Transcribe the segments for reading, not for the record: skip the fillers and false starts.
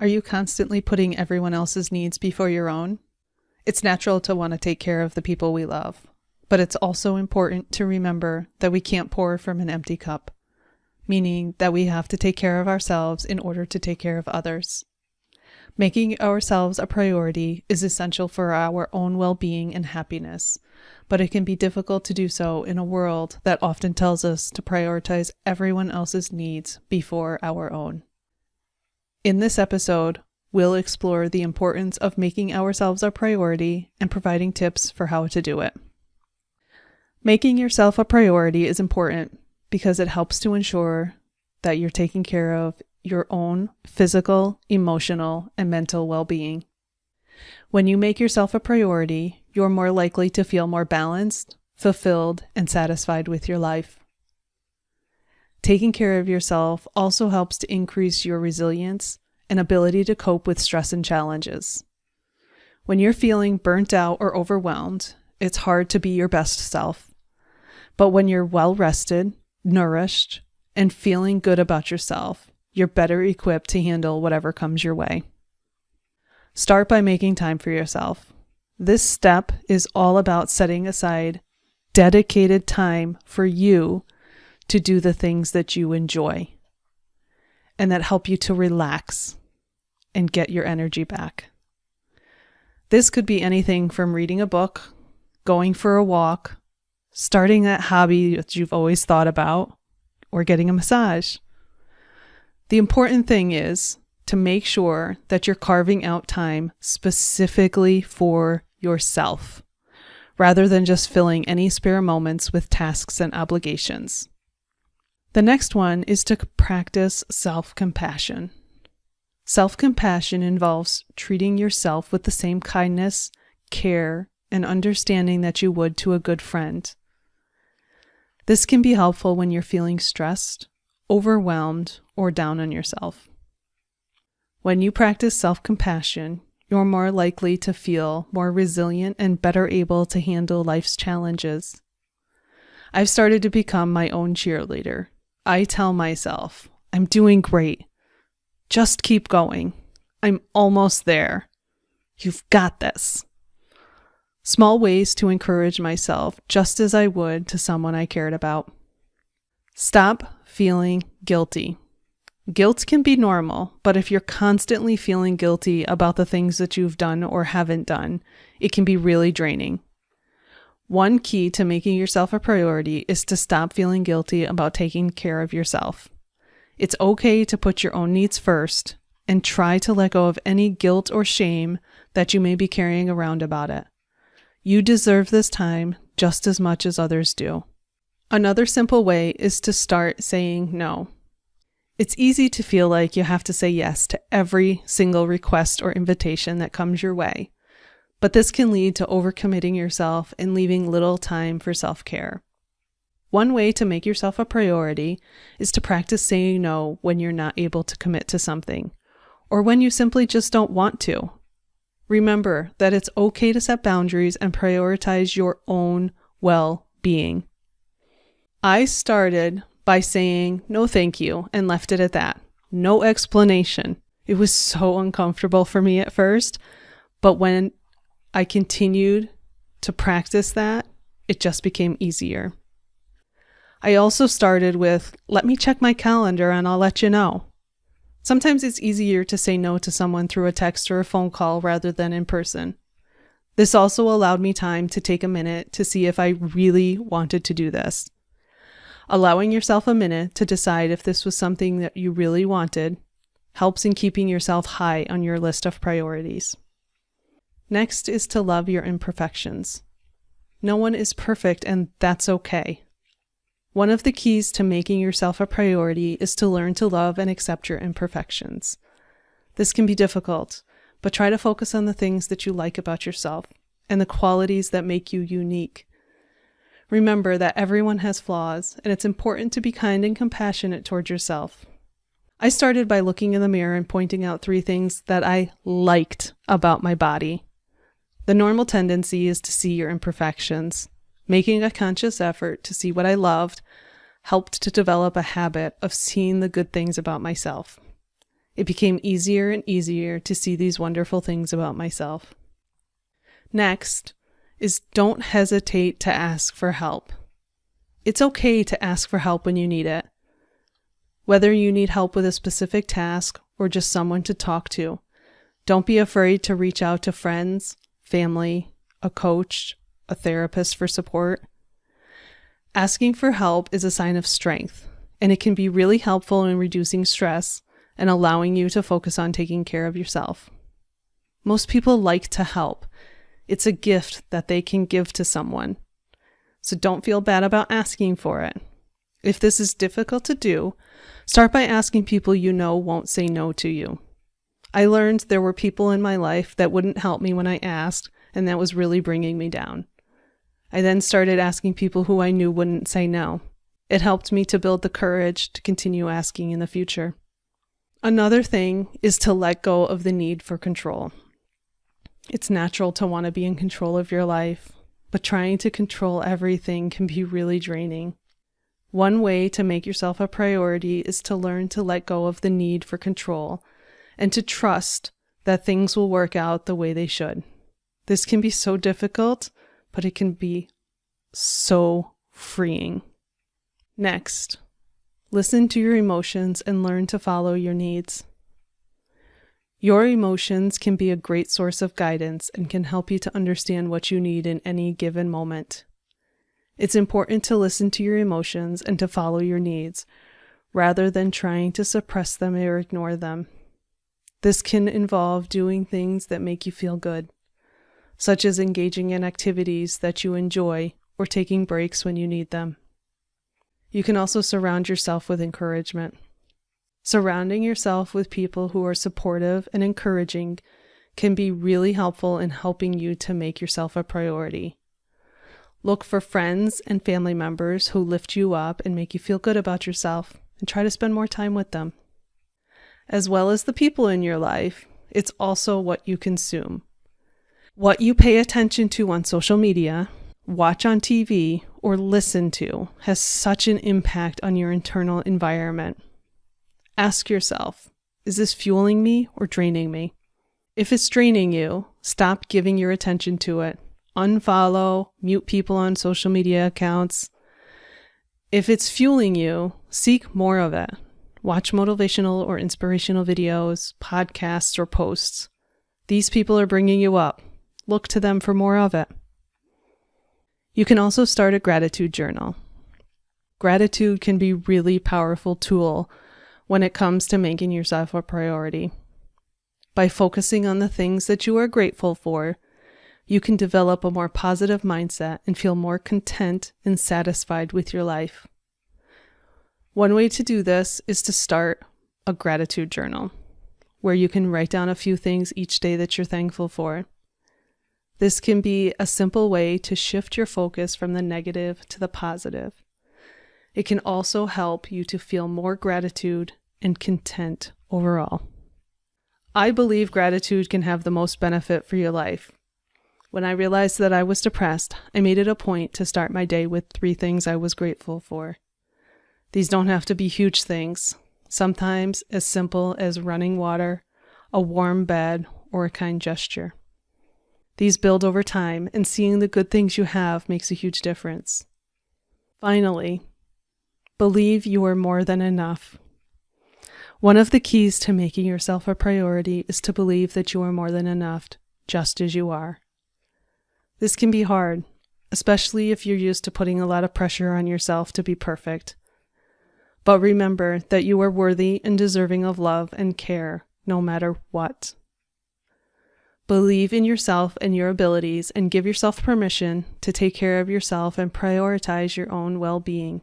Are you constantly putting everyone else's needs before your own? It's natural to want to take care of the people we love, but it's also important to remember that we can't pour from an empty cup, meaning that we have to take care of ourselves in order to take care of others. Making ourselves a priority is essential for our own well-being and happiness, but it can be difficult to do so in a world that often tells us to prioritize everyone else's needs before our own. In this episode, we'll explore the importance of making ourselves a priority and providing tips for how to do it. Making yourself a priority is important because it helps to ensure that you're taking care of your own physical, emotional, and mental well-being. When you make yourself a priority, you're more likely to feel more balanced, fulfilled, and satisfied with your life. Taking care of yourself also helps to increase your resilience and ability to cope with stress and challenges. When you're feeling burnt out or overwhelmed, it's hard to be your best self. But when you're well rested, nourished, and feeling good about yourself, you're better equipped to handle whatever comes your way. Start by making time for yourself. This step is all about setting aside dedicated time for you to do the things that you enjoy and that help you to relax and get your energy back. This could be anything from reading a book, going for a walk, starting that hobby that you've always thought about, or getting a massage. The important thing is to make sure that you're carving out time specifically for yourself, rather than just filling any spare moments with tasks and obligations. The next one is to practice self-compassion. Self-compassion involves treating yourself with the same kindness, care, and understanding that you would to a good friend. This can be helpful when you're feeling stressed, overwhelmed, or down on yourself. When you practice self-compassion, you're more likely to feel more resilient and better able to handle life's challenges. I've started to become my own cheerleader. I tell myself, I'm doing great. Just keep going. I'm almost there. You've got this. Small ways to encourage myself just as I would to someone I cared about. Stop feeling guilty. Guilt can be normal, but if you're constantly feeling guilty about the things that you've done or haven't done, it can be really draining. One key to making yourself a priority is to stop feeling guilty about taking care of yourself. It's okay to put your own needs first and try to let go of any guilt or shame that you may be carrying around about it. You deserve this time just as much as others do. Another simple way is to start saying no. It's easy to feel like you have to say yes to every single request or invitation that comes your way. But this can lead to overcommitting yourself and leaving little time for self-care. One way to make yourself a priority is to practice saying no when you're not able to commit to something, or when you simply just don't want to. Remember that it's okay to set boundaries and prioritize your own well-being. I started by saying no thank you and left it at that. No explanation. It was so uncomfortable for me at first, but when I continued to practice that, it just became easier. I also started with, let me check my calendar and I'll let you know. Sometimes it's easier to say no to someone through a text or a phone call rather than in person. This also allowed me time to take a minute to see if I really wanted to do this. Allowing yourself a minute to decide if this was something that you really wanted helps in keeping yourself high on your list of priorities. Next is to love your imperfections. No one is perfect, and that's okay. One of the keys to making yourself a priority is to learn to love and accept your imperfections. This can be difficult, but try to focus on the things that you like about yourself and the qualities that make you unique. Remember that everyone has flaws, and it's important to be kind and compassionate toward yourself. I started by looking in the mirror and pointing out 3 things that I liked about my body. The normal tendency is to see your imperfections. Making a conscious effort to see what I loved helped to develop a habit of seeing the good things about myself. It became easier and easier to see these wonderful things about myself. Next is don't hesitate to ask for help. It's okay to ask for help when you need it. Whether you need help with a specific task or just someone to talk to, don't be afraid to reach out to friends, family, a coach, a therapist for support. Asking for help is a sign of strength, and it can be really helpful in reducing stress and allowing you to focus on taking care of yourself. Most people like to help. It's a gift that they can give to someone. So don't feel bad about asking for it. If this is difficult to do, start by asking people you know won't say no to you. I learned there were people in my life that wouldn't help me when I asked, and that was really bringing me down. I then started asking people who I knew wouldn't say no. It helped me to build the courage to continue asking in the future. Another thing is to let go of the need for control. It's natural to want to be in control of your life, but trying to control everything can be really draining. One way to make yourself a priority is to learn to let go of the need for control and to trust that things will work out the way they should. This can be so difficult, but it can be so freeing. Next, listen to your emotions and learn to follow your needs. Your emotions can be a great source of guidance and can help you to understand what you need in any given moment. It's important to listen to your emotions and to follow your needs, rather than trying to suppress them or ignore them. This can involve doing things that make you feel good, such as engaging in activities that you enjoy or taking breaks when you need them. You can also surround yourself with encouragement. Surrounding yourself with people who are supportive and encouraging can be really helpful in helping you to make yourself a priority. Look for friends and family members who lift you up and make you feel good about yourself, and try to spend more time with them. As well as the people in your life, it's also what you consume. What you pay attention to on social media, watch on TV, or listen to has such an impact on your internal environment. Ask yourself, is this fueling me or draining me? If it's draining you, stop giving your attention to it. Unfollow, mute people on social media accounts. If it's fueling you, seek more of it. Watch motivational or inspirational videos, podcasts, or posts. These people are bringing you up. Look to them for more of it. You can also start a gratitude journal. Gratitude can be a really powerful tool when it comes to making yourself a priority. By focusing on the things that you are grateful for, you can develop a more positive mindset and feel more content and satisfied with your life. One way to do this is to start a gratitude journal, where you can write down a few things each day that you're thankful for. This can be a simple way to shift your focus from the negative to the positive. It can also help you to feel more gratitude and content overall. I believe gratitude can have the most benefit for your life. When I realized that I was depressed, I made it a point to start my day with 3 things I was grateful for. These don't have to be huge things. Sometimes as simple as running water, a warm bed, or a kind gesture. These build over time, and seeing the good things you have makes a huge difference. Finally, believe you are more than enough. One of the keys to making yourself a priority is to believe that you are more than enough, just as you are. This can be hard, especially if you're used to putting a lot of pressure on yourself to be perfect. But remember that you are worthy and deserving of love and care, no matter what. Believe in yourself and your abilities, and give yourself permission to take care of yourself and prioritize your own well-being.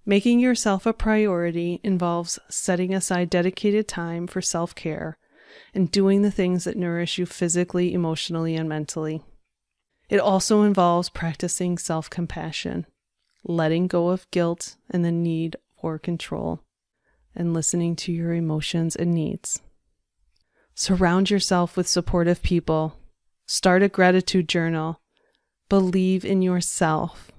Making yourself a priority involves setting aside dedicated time for self-care and doing the things that nourish you physically, emotionally, and mentally. It also involves practicing self-compassion, letting go of guilt and the need for control, and listening to your emotions and needs. Surround yourself with supportive people. Start a gratitude journal. Believe in yourself.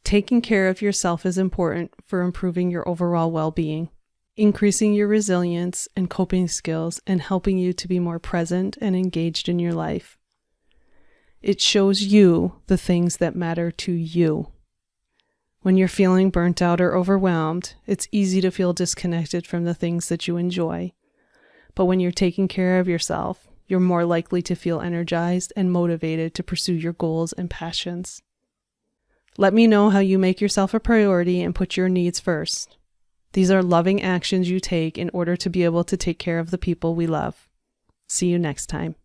Taking care of yourself is important for improving your overall well-being. increasing your resilience and coping skills and helping you to be more present and engaged in your life. It shows you the things that matter to you. When you're feeling burnt out or overwhelmed, it's easy to feel disconnected from the things that you enjoy. But when you're taking care of yourself, you're more likely to feel energized and motivated to pursue your goals and passions. Let me know how you make yourself a priority and put your needs first. These are loving actions you take in order to be able to take care of the people we love. See you next time.